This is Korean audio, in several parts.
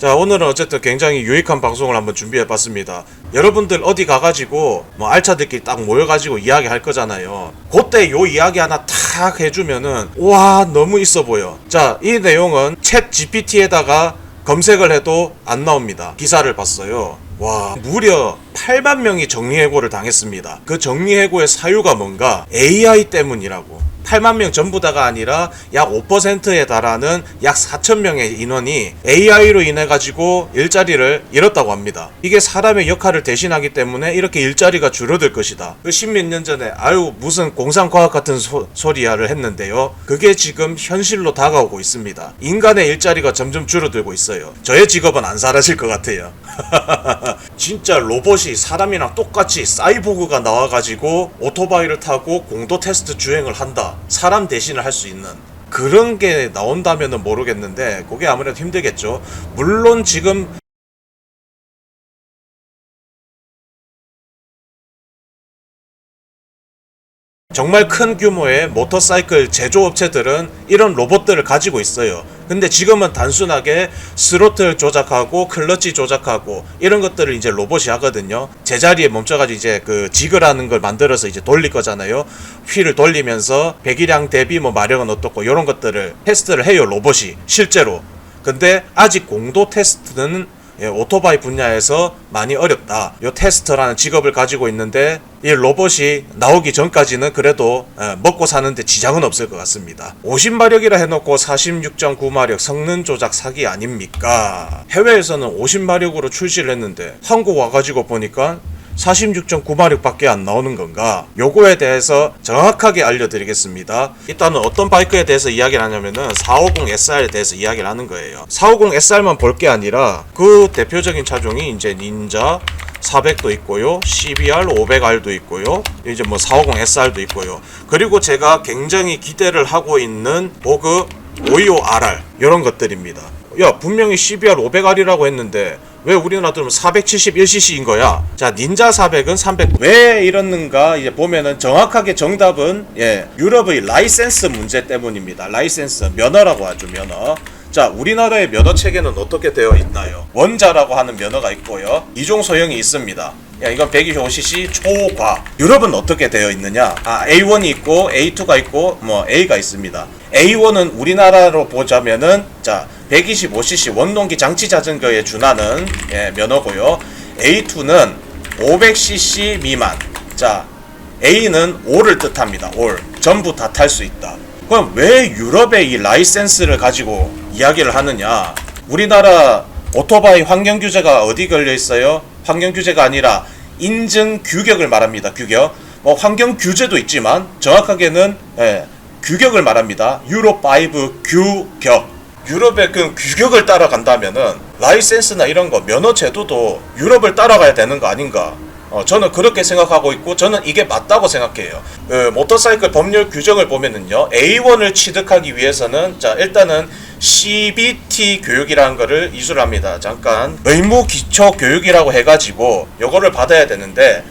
자, 오늘은 어쨌든 굉장히 유익한 방송을 한번 준비해봤습니다. 여러분들 어디 가가지고 뭐 알차들끼리 딱 모여가지고 이야기할 거잖아요. 그때 요 이야기 하나 탁 해주면은 와 너무 있어 보여. 자, 이 내용은 챗 GPT에다가 검색을 해도 안 나옵니다. 기사를 봤어요. 와, 무려 8만 명이 정리해고를 당했습니다. 그 정리해고의 사유가 뭔가? AI 때문이라고. 8만 명 전부 다가 아니라 약 5%에 달하는 약 4천 명의 인원이 AI로 인해 가지고 일자리를 잃었다고 합니다. 이게 사람의 역할을 대신하기 때문에 이렇게 일자리가 줄어들 것이다. 그 십몇 년 전에 아유 무슨 공상과학 같은 소리야를 했는데요. 그게 지금 현실로 다가오고 있습니다. 인간의 일자리가 점점 줄어들고 있어요. 저의 직업은 안 사라질 것 같아요. 진짜 로봇이 사람이랑 똑같이 사이보그가 나와가지고 오토바이를 타고 공도 테스트 주행을 한다. 사람 대신을 할 수 있는 그런 게 나온다면은 모르겠는데 그게 아무래도 힘들겠죠. 물론 지금 정말 큰 규모의 모터사이클 제조업체들은 이런 로봇들을 가지고 있어요. 근데 지금은 단순하게 스로틀 조작하고 클러치 조작하고 이런 것들을 이제 로봇이 하거든요. 제자리에 멈춰가지고 이제 그 지그라는 걸 만들어서 이제 돌릴 거잖아요. 휠을 돌리면서 배기량 대비 뭐 마력은 어떻고 이런 것들을 테스트를 해요, 로봇이 실제로. 근데 아직 공도 테스트는 오토바이 분야에서 많이 어렵다. 요 테스터라는 직업을 가지고 있는데 이 로봇이 나오기 전까지는 그래도 먹고 사는데 지장은 없을 것 같습니다. 50마력이라 해놓고 46.9마력 성능 조작 사기 아닙니까? 해외에서는 50마력으로 출시를 했는데 한국 와가지고 보니까 46.9마력 밖에 안 나오는 건가? 요거에 대해서 정확하게 알려드리겠습니다. 일단은 어떤 바이크에 대해서 이야기를 하냐면은 450SR에 대해서 이야기를 하는 거예요. 450SR만 볼 게 아니라 그 대표적인 차종이 이제 닌자 400도 있고요, CBR 500R도 있고요, 이제 뭐 450SR도 있고요. 그리고 제가 굉장히 기대를 하고 있는 보그 525RR 이런 것들입니다. 야, 분명히 CBR 500R이라고 했는데 왜 우리나라들은 471cc인 거야? 자, 닌자 400은 300. 왜 이러는가? 이제 보면은 정확하게 정답은 유럽의 라이센스 문제 때문입니다. 라이센스, 면허라고 하죠, 면허. 자, 우리나라의 면허 체계는 어떻게 되어 있나요? 원자라고 하는 면허가 있고요. 이종 소형이 있습니다. 이건 125cc 초과. 유럽은 어떻게 되어 있느냐? A1이 있고 A2가 있고 뭐 A가 있습니다. A1은 우리나라로 보자면은 자, 125cc 원동기 장치 자전거에 준하는 면허고요. A2는 500cc 미만. 자, A는 O를 뜻합니다. 올. 전부 다 탈 수 있다. 그럼 왜 유럽의 이 라이센스를 가지고 이야기를 하느냐? 우리나라 오토바이 환경 규제가 어디 걸려 있어요? 환경 규제가 아니라 인증 규격을 말합니다. 규격. 뭐 환경 규제도 있지만 정확하게는 규격을 말합니다. 유로 5 규격. 유럽의 그 규격을 따라간다면은 라이센스나 이런 거 면허 제도도 유럽을 따라가야 되는 거 아닌가? 저는 그렇게 생각하고 있고 저는 이게 맞다고 생각해요. 모터사이클 법률 규정을 보면은요, A1을 취득하기 위해서는 자, 일단은 CBT 교육이라는 거를 이수합니다. 잠깐 의무 기초 교육이라고 해가지고 요거를 받아야 되는데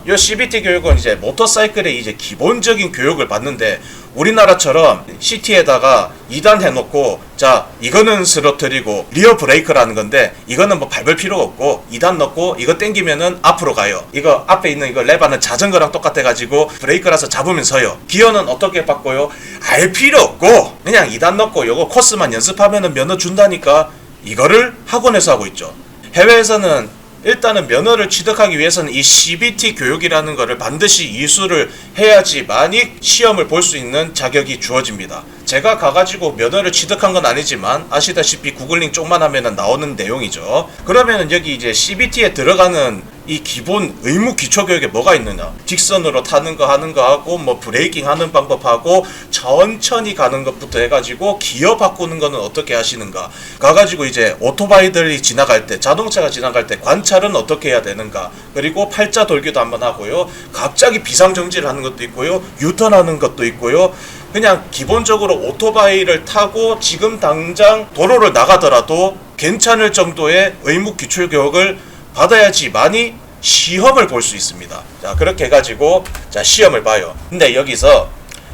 요 CBT 교육은 이제 모터사이클의 이제 기본적인 교육을 받는데 우리나라처럼 시티에다가 2단 해놓고 자, 이거는 스로틀이고 리어 브레이크라는 건데 이거는 뭐 밟을 필요가 없고 2단 넣고 이거 땡기면은 앞으로 가요. 이거 앞에 있는 이거 레바는 자전거랑 똑같아 가지고 브레이크라서 잡으면 서요. 기어는 어떻게 바꿔요? 알 필요 없고 그냥 2단 넣고 요거 코스만 연습하면은 면허 준다니까 이거를 학원에서 하고 있죠. 해외에서는 일단은 면허를 취득하기 위해서는 이 CBT 교육이라는 거를 반드시 이수를 해야지만이 시험을 볼 수 있는 자격이 주어집니다. 제가 가가지고 면허를 취득한 건 아니지만 아시다시피 구글링 쪽만 하면은 나오는 내용이죠. 그러면은 여기 이제 CBT에 들어가는 이 기본 의무 기초 교육에 뭐가 있느냐? 직선으로 타는 거 하는 거 하고 뭐 브레이킹 하는 방법하고 천천히 가는 것부터 해가지고 기어 바꾸는 거는 어떻게 하시는가? 가가지고 이제 오토바이들이 지나갈 때 자동차가 지나갈 때 관찰은 어떻게 해야 되는가? 그리고 팔자 돌기도 한번 하고요. 갑자기 비상정지를 하는 것도 있고요. 유턴하는 것도 있고요. 그냥 기본적으로 오토바이를 타고 지금 당장 도로를 나가더라도 괜찮을 정도의 의무 기초 교육을 받아야지만이 시험을 볼 수 있습니다. 자, 그렇게 해가지고 자, 시험을 봐요. 근데 여기서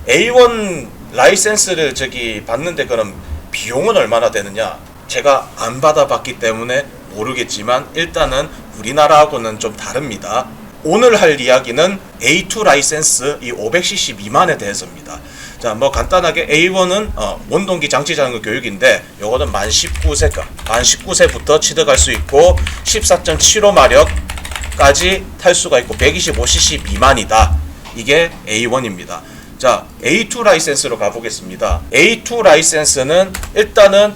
A1 라이센스를 저기 받는데 그럼 비용은 얼마나 되느냐? 제가 안 받아봤기 때문에 모르겠지만 일단은 우리나라하고는 좀 다릅니다. 오늘 할 이야기는 A2 라이센스 이 500cc 미만에 대해서입니다. 자, 뭐 간단하게 A1은 원동기 장치 자전거 교육인데 요거는 만 19세부터 취득할 수 있고 14.75마력까지 탈 수가 있고 125cc 미만이다. 이게 A1입니다. 자, A2 라이센스로 가보겠습니다. A2 라이센스는 일단은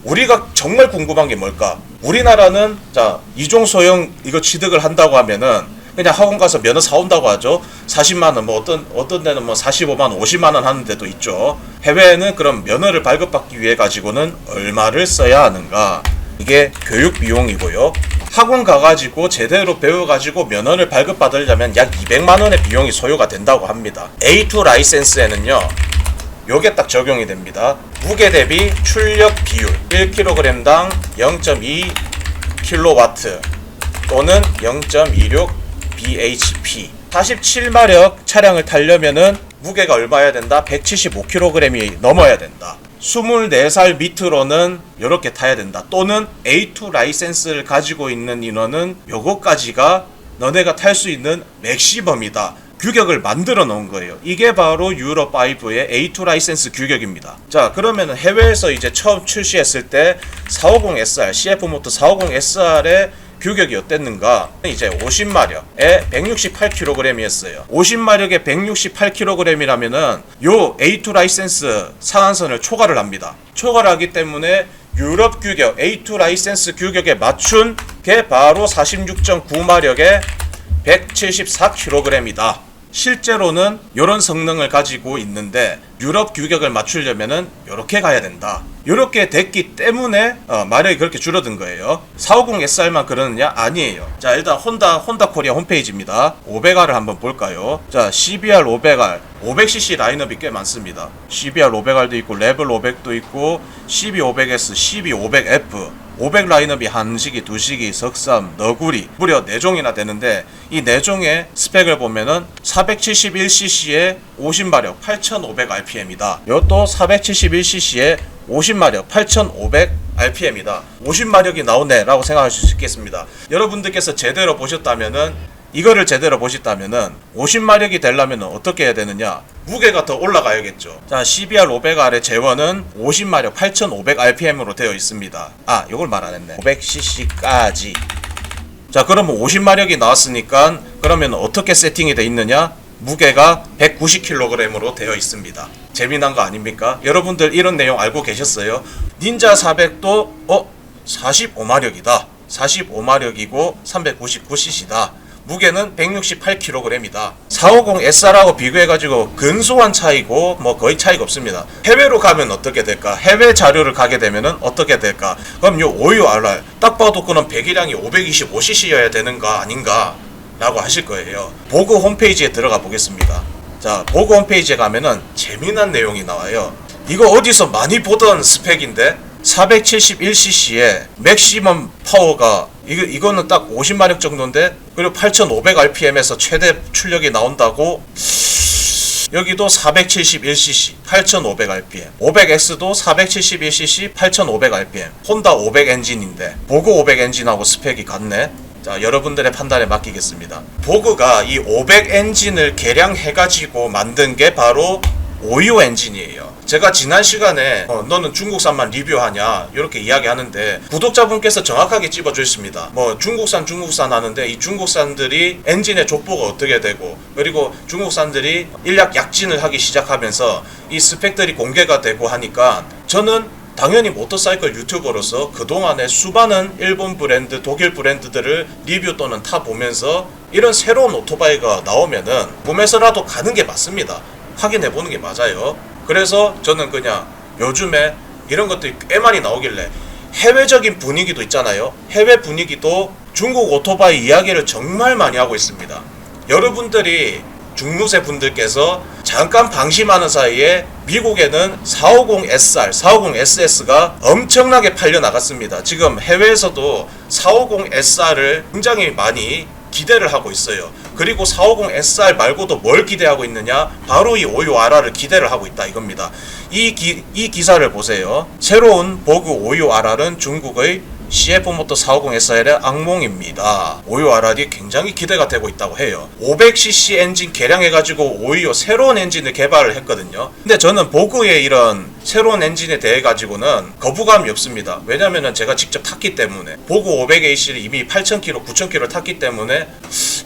우리가 정말 궁금한 게 뭘까? 우리나라는 자, 이종 소형 이거 취득을 한다고 하면은 그냥 학원 가서 면허 사온다고 하죠. 40만원, 뭐 어떤 데는 뭐 45만원, 50만원 하는 데도 있죠. 해외에는 그럼 면허를 발급받기 위해 가지고는 얼마를 써야 하는가? 이게 교육 비용이고요. 학원 가가지고 제대로 배워가지고 면허를 발급받으려면 약 200만원의 비용이 소요가 된다고 합니다. A2 라이센스에는요, 요게 딱 적용이 됩니다. 무게 대비 출력 비율 1kg당 0.2kW 또는 0.26 bhp 47마력 차량을 타려면은 무게가 얼마여야 된다? 175kg이 넘어야 된다. 24살 밑으로는 이렇게 타야 된다. 또는 A2 라이센스를 가지고 있는 인원은 요거까지가 너네가 탈 수 있는 맥시멈이다. 규격을 만들어 놓은 거예요. 이게 바로 유로5의 A2 라이센스 규격입니다. 자, 그러면 해외에서 이제 처음 출시했을 때 450SR, CF모터 450SR의 규격이 어땠는가? 이제 50마력에 168kg이었어요. 50마력에 168kg이라면은 요 A2 라이센스 상한선을 초과를 합니다. 초과를 하기 때문에 유럽 규격 A2 라이센스 규격에 맞춘 게 바로 46.9마력에 174kg이다. 실제로는 이런 성능을 가지고 있는데 유럽 규격을 맞추려면은 이렇게 가야 된다. 이렇게 됐기 때문에 마력이 그렇게 줄어든 거예요. 450SR만 그러느냐? 아니에요. 자, 일단 혼다 코리아 홈페이지입니다. 500R을 한번 볼까요? 자, CBR 500R 500cc 라인업이 꽤 많습니다. CBR 500R도 있고 레벨 500도 있고 CB500S, CB500F 500 라인업이 한시기, 두시기, 석삼, 너구리 무려 4종이나 되는데 이 4종의 스펙을 보면은 471cc에 50마력 8500rpm이다. 이것도 471cc에 50마력 8500rpm이다. 50마력이 나오네 라고 생각하실 수 있겠습니다. 여러분들께서 제대로 보셨다면은 이거를 제대로 보셨다면은 50마력이 되려면 어떻게 해야 되느냐? 무게가 더 올라가야겠죠. 자, CBR 500R의 제원은 50마력 8500rpm으로 되어 있습니다. 아, 이걸 말 안 했네. 500cc까지. 자, 그러면 50마력이 나왔으니까 그러면 어떻게 세팅이 되어 있느냐? 무게가 190kg으로 되어 있습니다. 재미난 거 아닙니까? 여러분들 이런 내용 알고 계셨어요? 닌자 400도 45마력이다. 45마력이고 399cc다. 무게는 168kg이다. 450SR하고 비교해가지고 근소한 차이고 뭐 거의 차이가 없습니다. 해외로 가면 어떻게 될까? 해외 자료를 가게 되면은 어떻게 될까? 그럼 요 OURR 딱 봐도 그럼 배기량이 525cc여야 되는 거 아닌가? 라고 하실 거예요. 보그 홈페이지에 들어가 보겠습니다. 자, 보그 홈페이지에 가면은 재미난 내용이 나와요. 이거 어디서 많이 보던 스펙인데 471cc의 맥시멈 파워가 이거는 딱 50마력 정도인데 그리고 8500rpm에서 최대 출력이 나온다고. 여기도 471cc 8500rpm 500X도 471cc 8500rpm 혼다 500 엔진인데 보그 500 엔진하고 스펙이 같네. 자, 여러분들의 판단에 맡기겠습니다. 보그가 이 500 엔진을 개량해가지고 만든 게 바로 오이오 엔진이에요. 제가 지난 시간에 너는 중국산만 리뷰하냐 이렇게 이야기하는데 구독자분께서 정확하게 찝어주셨습니다. 뭐 중국산 하는데 이 중국산들이 엔진의 족보가 어떻게 되고 그리고 중국산들이 인력 약진을 하기 시작하면서 이 스펙들이 공개가 되고 하니까 저는 당연히 모터사이클 유튜버로서 그동안에 수많은 일본 브랜드, 독일 브랜드들을 리뷰 또는 타보면서 이런 새로운 오토바이가 나오면은 구매서라도 가는 게 맞습니다. 확인해보는 게 맞아요. 그래서 저는 그냥 요즘에 이런 것들이 꽤 많이 나오길래 해외적인 분위기도 있잖아요. 해외 분위기도 중국 오토바이 이야기를 정말 많이 하고 있습니다. 여러분들이 중무세 분들께서 잠깐 방심하는 사이에 미국에는 450SR, 450SS가 엄청나게 팔려 나갔습니다. 지금 해외에서도 450SR을 굉장히 많이 기대를 하고 있어요. 그리고 450SR 말고도 뭘 기대하고 있느냐? 바로 이 56RR을 기대를 하고 있다 이겁니다. 이 기사를 보세요. 새로운 보그 56RR은 중국의 CF모터 450SR의 악몽입니다. 56RR이 굉장히 기대가 되고 있다고 해요. 500cc 엔진 개량해가지고 오히려 새로운 엔진을 개발을 했거든요. 근데 저는 보그의 이런 새로운 엔진에 대해 가지고는 거부감이 없습니다. 왜냐면은 제가 직접 탔기 때문에. 보그 500AC를 이미 8,000km, 9,000km 탔기 때문에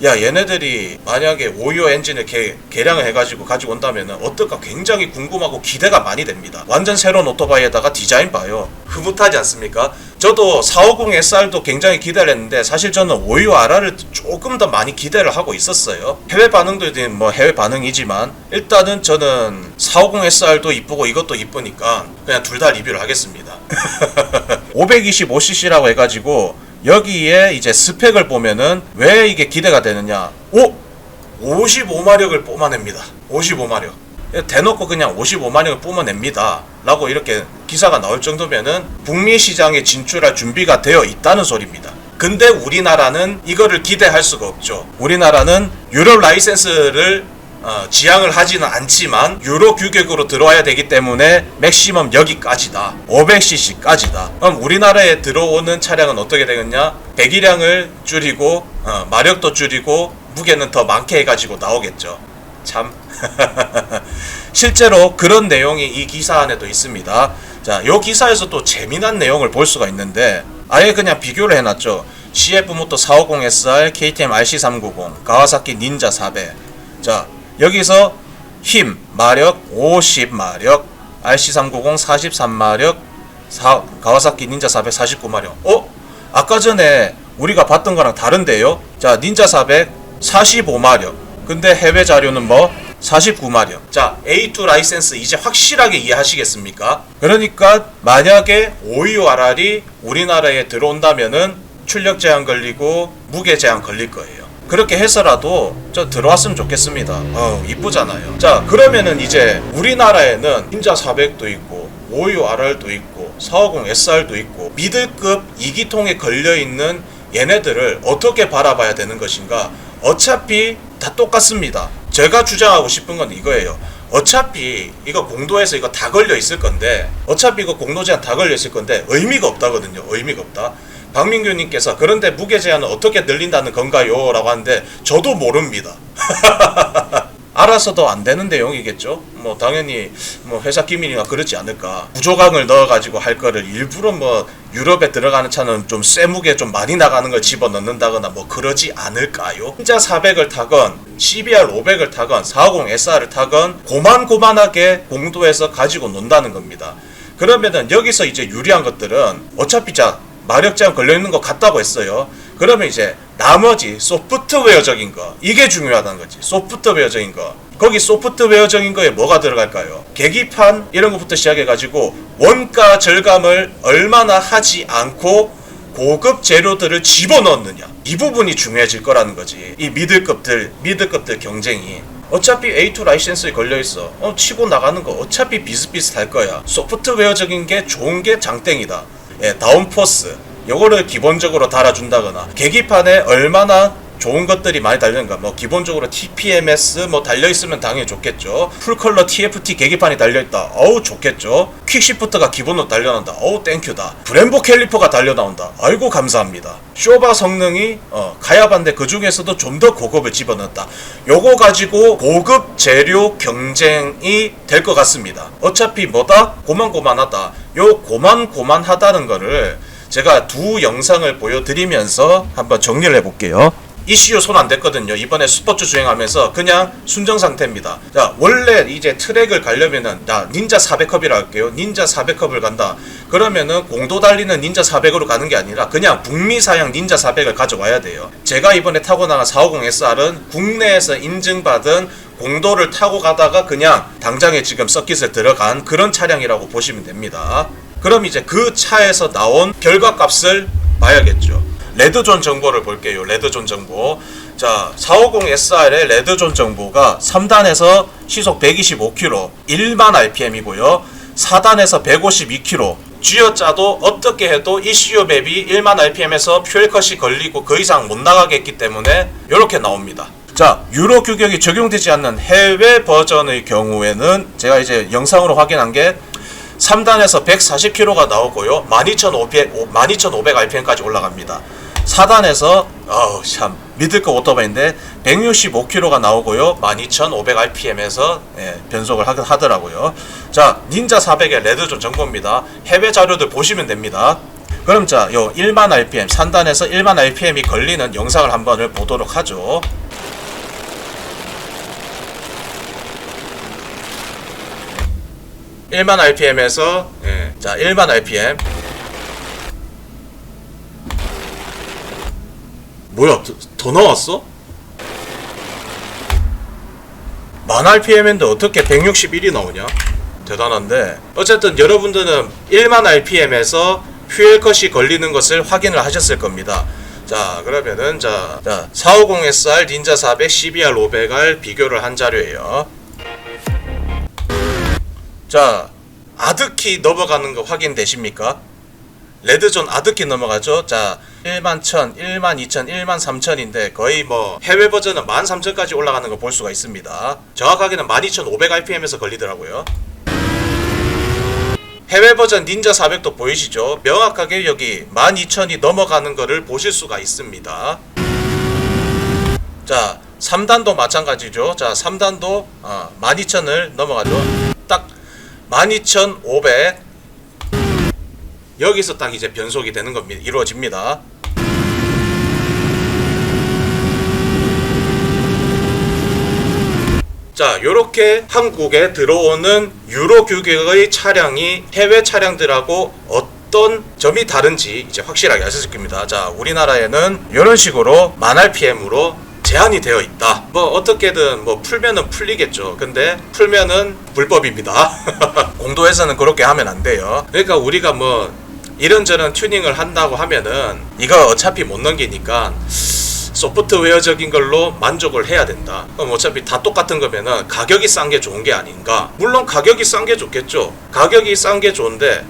야 얘네들이 만약에 525 엔진을 개량을 해가지고 가지고 온다면은 어떨까 굉장히 궁금하고 기대가 많이 됩니다. 완전 새로운 오토바이에다가 디자인 봐요. 흐뭇하지 않습니까? 저도 450SR도 굉장히 기대를 했는데 사실 저는 525RR을 조금 더 많이 기대를 하고 있었어요. 해외 반응도 뭐 해외 반응이지만 일단은 저는 450SR도 이쁘고 이것도 이쁘니까 그냥 둘 다 리뷰를 하겠습니다. 525cc라고 해가지고 여기에 이제 스펙을 보면은 왜 이게 기대가 되느냐? 55마력을 뿜어냅니다. 55마력. 대놓고 그냥 55마력을 뿜어냅니다 라고 이렇게 기사가 나올 정도면은 북미 시장에 진출할 준비가 되어 있다는 소리입니다. 근데 우리나라는 이거를 기대할 수가 없죠. 우리나라는 유럽 라이센스를 지향을 하지는 않지만 유로 규격으로 들어와야 되기 때문에 맥시멈 여기까지다. 500cc까지다. 그럼 우리나라에 들어오는 차량은 어떻게 되겠냐? 배기량을 줄이고 마력도 줄이고 무게는 더 많게 해가지고 나오겠죠. 참 실제로 그런 내용이 이 기사 안에도 있습니다. 자, 요 기사에서 또 재미난 내용을 볼 수가 있는데 아예 그냥 비교를 해놨죠. CF모터 450SR, KTM RC390, 가와사키 닌자 400. 자, 여기서 힘, 마력 50마력, RC390 43마력, 가와사키 닌자 400 49마력. 아까 전에 우리가 봤던 거랑 다른데요. 자, 닌자 400 45마력. 근데 해외 자료는 뭐 49마력. 자, A2 라이센스 이제 확실하게 이해하시겠습니까? 그러니까 만약에 525RR이 우리나라에 들어온다면은 출력 제한 걸리고 무게 제한 걸릴 거예요. 그렇게 해서라도 저 들어왔으면 좋겠습니다. 이쁘잖아요. 자, 그러면은 이제 우리나라에는 닌자 400도 있고 525RR도 있고 450SR도 있고 미들급 2기통에 걸려있는 얘네들을 어떻게 바라봐야 되는 것인가? 어차피 다 똑같습니다. 제가 주장하고 싶은 건 이거예요. 어차피 이거 공도에서 이거 다 걸려 있을 건데 어차피 이거 공도 제한 다 걸려 있을 건데 의미가 없다거든요. 의미가 없다. 박민규님께서 그런데 무게 제한은 어떻게 늘린다는 건가요? 라고 하는데 저도 모릅니다. 알아서도 안 되는 내용이겠죠. 뭐 당연히 뭐 회사 기밀이나 그러지 않을까. 부조강을 넣어가지고 할 거를 일부러 뭐 유럽에 들어가는 차는 좀 쇠무게 좀 많이 나가는 걸 집어넣는다거나 뭐 그러지 않을까요? 닌자 400을 타건 CBR 500을 타건 450SR을 타건 고만고만하게 공도에서 가지고 논다는 겁니다. 그러면은 여기서 이제 유리한 것들은 어차피 자 마력 제한 걸려있는 것 같다고 했어요. 그러면 이제 나머지 소프트웨어적인 거 이게 중요하다는 거지. 소프트웨어적인 거 거기 소프트웨어적인 거에 뭐가 들어갈까요? 계기판 이런 것부터 시작해가지고 원가 절감을 얼마나 하지 않고 고급 재료들을 집어넣느냐 이 부분이 중요해질 거라는 거지. 이 미들급들 경쟁이 어차피 A2 라이센스에 걸려있어. 치고 나가는 거 어차피 비슷비슷할 거야. 소프트웨어적인 게 좋은 게 장땡이다. 다운포스 요거를 기본적으로 달아준다거나 계기판에 얼마나 좋은 것들이 많이 달려있는가. 뭐 기본적으로 TPMS 뭐 달려있으면 당연히 좋겠죠. 풀컬러 TFT 계기판이 달려있다. 어우 좋겠죠. 퀵시프트가 기본으로 달려나온다. 어우 땡큐다. 브렘보 캘리퍼가 달려나온다. 아이고 감사합니다. 쇼바 성능이 가야반데 그 중에서도 좀 더 고급을 집어넣었다. 요거 가지고 고급 재료 경쟁이 될 것 같습니다. 어차피 뭐다? 고만고만하다. 요 고만고만하다는 거를 제가 두 영상을 보여드리면서 한번 정리를 해볼게요. ECU 손 안 댔거든요. 이번에 스포츠 주행하면서 그냥 순정 상태입니다. 자, 원래 이제 트랙을 가려면은 닌자 400컵이라 할게요. 닌자 400컵을 간다. 그러면은 공도 달리는 닌자 400으로 가는 게 아니라 그냥 북미 사양 닌자 400을 가져와야 돼요. 제가 이번에 타고 나간 450SR은 국내에서 인증받은 공도를 타고 가다가 그냥 당장에 지금 서킷에 들어간 그런 차량이라고 보시면 됩니다. 그럼 이제 그 차에서 나온 결과값을 봐야겠죠. 레드존 정보를 볼게요. 레드존 정보. 자, 450SR의 레드존 정보가 3단에서 시속 125km, 1만 RPM이고요. 4단에서 152km. 쥐어짜도 어떻게 해도 ECU 맵이 1만 RPM에서 퓨엘컷이 걸리고 그 이상 못 나가게 했기 때문에 이렇게 나옵니다. 자, 유로 규격이 적용되지 않는 해외 버전의 경우에는 제가 이제 영상으로 확인한 게 3단에서 140km가 나오고요. 12,500rpm까지 올라갑니다. 4단에서 참 미들급 오토바이인데 165km가 나오고요. 12,500rpm에서 변속을 하더라고요. 자, 닌자 400의 레드존 정보입니다. 해외 자료들 보시면 됩니다. 그럼 자, 요 1만 rpm, 3단에서 1만 rpm이 걸리는 영상을 한번 보도록 하죠. (1만 rpm에서) 자, 1만 rpm. 뭐야, 더 나왔어? 만 rpm인데 어떻게 161이 나오냐? 대단한데, 어쨌든 여러분들은 1만 rpm에서 퓨엘컷이 걸리는 것을 확인을 하셨을 겁니다. 자, 그러면은 자 450SR 닌자 400 CBR 500R 비교를 한 자료예요. 자, 아드키 넘어가는 거 확인되십니까? 레드존 아드키 넘어가죠. 자, 1만 1000, 1만 2000, 1만 3000인데 거의 뭐 해외 버전은 13000까지 올라가는 거 볼 수가 있습니다. 정확하게는 12500rpm에서 걸리더라고요. 해외 버전 닌자 400도 보이시죠? 명확하게 여기 12000이 넘어가는 거를 보실 수가 있습니다. 자, 3단도 마찬가지죠. 자, 3단도 12000을 넘어가죠. 딱 12500. 여기서 딱 이제 변속이 되는 겁니다. 이루어집니다. 자, 요렇게 한국에 들어오는 유로 규격의 차량이 해외 차량들하고 어떤 점이 다른지 이제 확실하게 아셨을 겁니다. 자, 우리나라에는 이런 식으로 1000rpm으로 제한이 되어 있다. 뭐 어떻게든 뭐 풀면은 풀리겠죠. 근데 풀면은 불법입니다. 공도에서는 그렇게 하면 안 돼요. 그러니까 우리가 뭐 이런저런 튜닝을 한다고 하면은 이거 어차피 못 넘기니까 소프트웨어적인 걸로 만족을 해야 된다. 그럼 어차피 다 똑같은 거면은 가격이 싼 게 좋은 게 아닌가? 물론 가격이 싼 게 좋겠죠. 가격이 싼 게 좋은데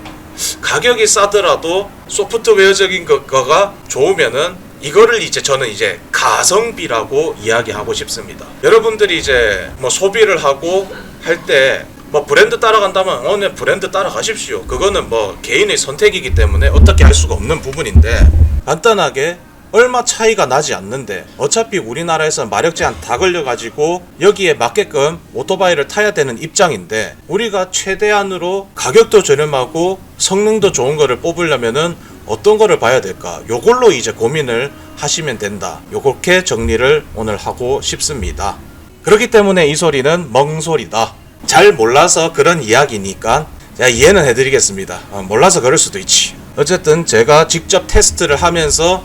가격이 싸더라도 소프트웨어적인 거가 좋으면은 이거를 이제 저는 이제 가성비라고 이야기하고 싶습니다. 여러분들이 이제 뭐 소비를 하고 할 때 뭐 브랜드 따라간다면 네, 브랜드 따라가십시오. 그거는 뭐 개인의 선택이기 때문에 어떻게 할 수가 없는 부분인데, 간단하게 얼마 차이가 나지 않는데 어차피 우리나라에서 마력 제한 다 걸려가지고 여기에 맞게끔 오토바이를 타야 되는 입장인데, 우리가 최대한으로 가격도 저렴하고 성능도 좋은 거를 뽑으려면은 어떤 거를 봐야 될까? 요걸로 이제 고민을 하시면 된다. 요렇게 정리를 오늘 하고 싶습니다. 그렇기 때문에 이 소리는 멍소리다. 잘 몰라서 그런 이야기니까 제가 이해는 해드리겠습니다. 몰라서 그럴 수도 있지. 어쨌든 제가 직접 테스트를 하면서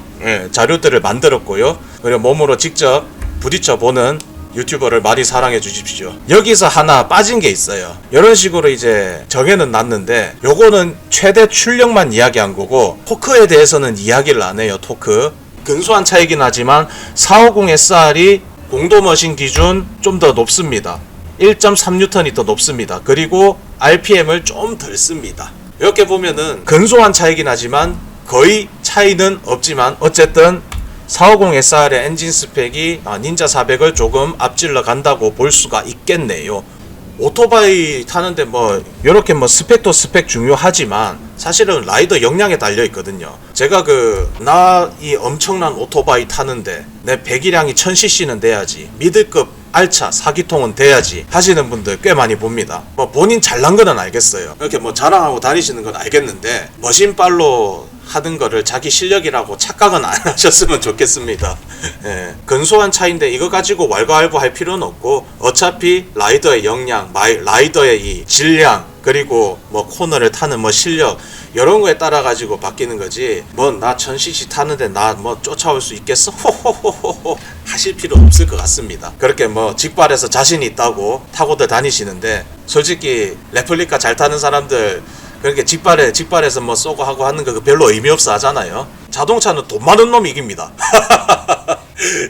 자료들을 만들었고요. 그리고 몸으로 직접 부딪혀보는 유튜버를 많이 사랑해 주십시오. 여기서 하나 빠진 게 있어요. 이런 식으로 이제 정해는 놨는데 요거는 최대 출력만 이야기한 거고 토크에 대해서는 이야기를 안 해요. 토크 근소한 차이긴 하지만 450SR이 공도 머신 기준 좀 더 높습니다. 1.3N이 더 높습니다. 그리고 RPM을 좀 덜 씁니다. 이렇게 보면은 근소한 차이긴 하지만 거의 차이는 없지만 어쨌든 450SR의 엔진 스펙이 닌자 400을 조금 앞질러 간다고 볼 수가 있겠네요. 오토바이 타는데 뭐 이렇게 뭐 스펙도 스펙 중요하지만 사실은 라이더 역량에 달려 있거든요. 제가 나 이 엄청난 오토바이 타는데 내 배기량이 1000cc는 돼야지, 미들급 알차 4기통은 돼야지 하시는 분들 꽤 많이 봅니다. 뭐 본인 잘난 거는 알겠어요. 이렇게 뭐 자랑하고 다니시는 건 알겠는데 머신발로 하는 거를 자기 실력이라고 착각은 안 하셨으면 좋겠습니다. 근소한 차인데 이거 가지고 왈가왈부할 필요는 없고 어차피 라이더의 역량, 라이더의 이 질량, 그리고 뭐 코너를 타는 뭐 실력 이런 거에 따라 가지고 바뀌는 거지. 뭐 나 1000cc 타는데 나 뭐 쫓아올 수 있겠어? 호호호호호 하실 필요 없을 것 같습니다. 그렇게 뭐 직발해서 자신이 있다고 타고들 다니시는데 솔직히 레플리카 잘 타는 사람들 그렇게 직발해서 뭐 쏘고 하고 하는 거 별로 의미 없어 하잖아요. 자동차는 돈 많은 놈이 이깁니다.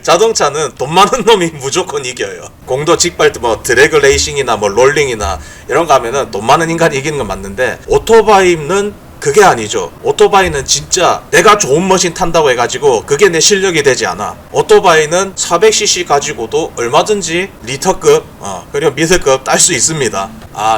자동차는 돈 많은 놈이 무조건 이겨요. 공도 직발 뭐 드래그 레이싱이나 뭐 롤링이나 이런 거 하면은 돈 많은 인간이 이기는 건 맞는데, 오토바이는 그게 아니죠. 오토바이는 진짜 내가 좋은 머신 탄다고 해가지고 그게 내 실력이 되지 않아. 오토바이는 400cc 가지고도 얼마든지 리터급 그리고 미드급 딸 수 있습니다.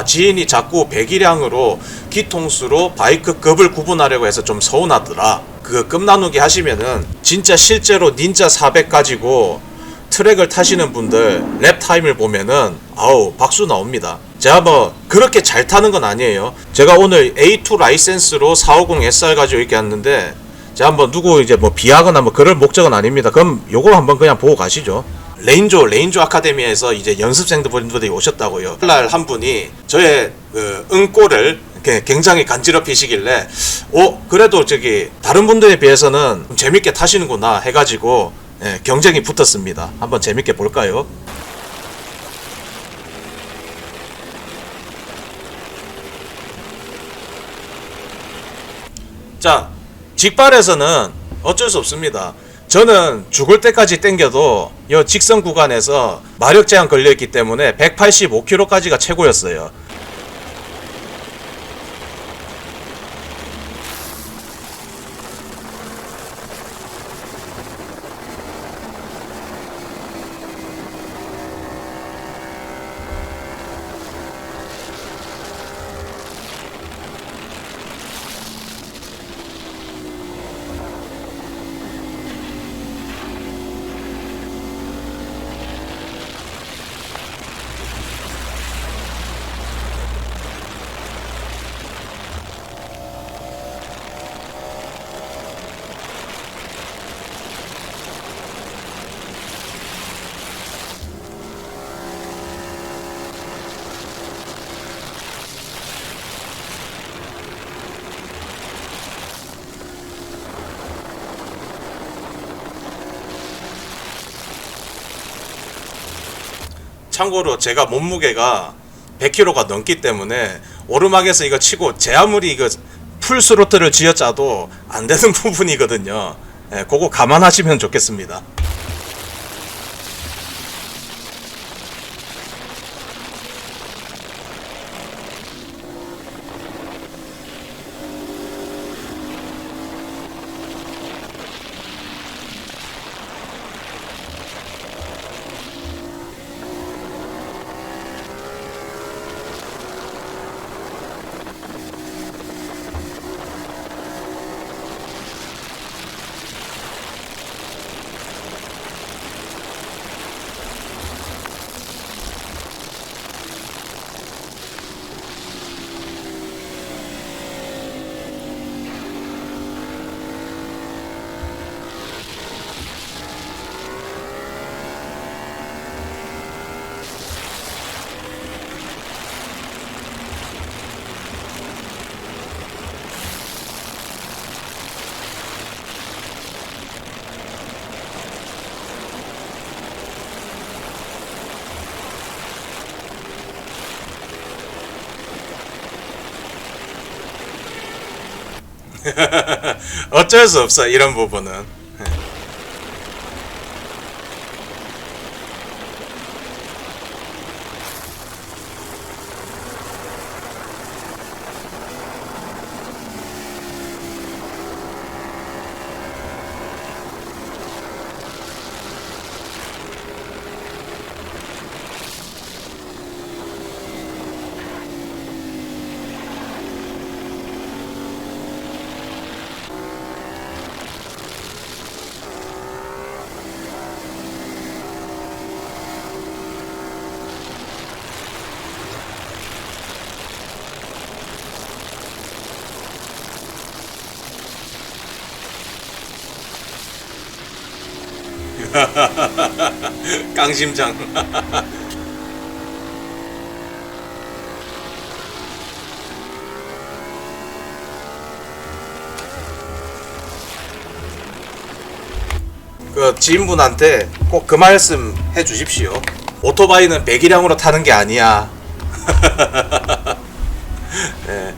지인이 자꾸 배기량으로 기통수로 바이크급을 구분하려고 해서 좀 서운하더라. 그 급 나누기 하시면은 진짜 실제로 닌자 400 가지고 트랙을 타시는 분들 랩 타임을 보면은 아우 박수 나옵니다. 제가 뭐 그렇게 잘 타는 건 아니에요. 제가 오늘 A2 라이센스로 450 SR 가지고 이렇게 왔는데, 제가 한번 누구 이제 뭐 비하거나 뭐 그럴 목적은 아닙니다. 그럼 요거 한번 그냥 보고 가시죠. 레인조 아카데미에서 이제 연습생분들이 오셨다고요. 그날 한 분이 저의 그 응꼬를 굉장히 간지럽히시길래 그래도 저기 다른 분들에 비해서는 좀 재밌게 타시는구나 해가지고 경쟁이 붙었습니다. 한번 재밌게 볼까요? 자, 직발에서는 어쩔 수 없습니다. 저는 죽을 때까지 땡겨도 이 직선 구간에서 마력 제한 걸려있기 때문에 185km까지가 최고였어요. 참고로 제가 몸무게가 100kg가 넘기 때문에 오르막에서 이거 치고 제 아무리 이거 풀 스로틀을 쥐어짜도 안 되는 부분이거든요. 그거 감안하시면 좋겠습니다. 어쩔 수 없어 이런 부분은. 깡심장. 그 지인분한테 꼭 그 말씀 해주십시오. 오토바이는 배기량으로 타는 게 아니야. 네.